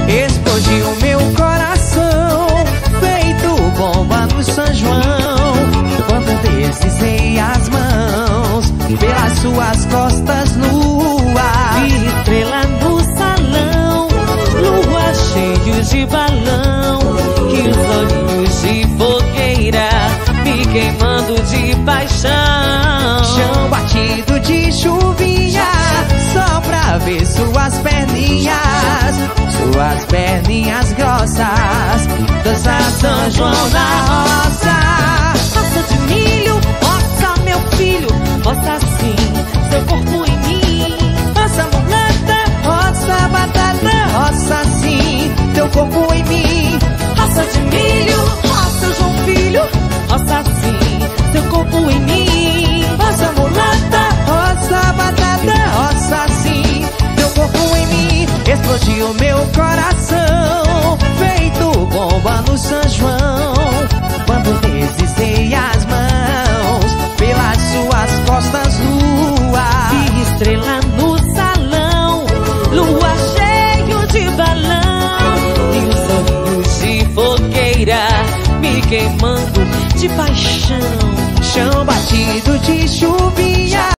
explodiu meu coração, feito bomba no São João. Quando deslizei as mãos pelas suas costas nuas, vi estrela no salão, lua cheio de balão, e os olhinhos de fogueira me queimando de paixão. chão batido de chuvinha, só pra ver suas perninhas grossas, dançar São João na roça. Roça de milho, roça meu filho, roça assim, seu corpo em mim. Roça mulata, roça batata, roça sim, teu corpo em mim. Roça de milho, roça João Filho, roça assim, seu corpo em mim. Roça mulata, roça batata, roça sim, teu corpo em mim. Explodiu meu coração, feito bomba no São João. Quando deslizei as mãos pelas suas costas nuas, vi estrela no salão, lua cheio de balão, e os olhinhos de fogueira me queimando de paixão. chão batido de chuvinha,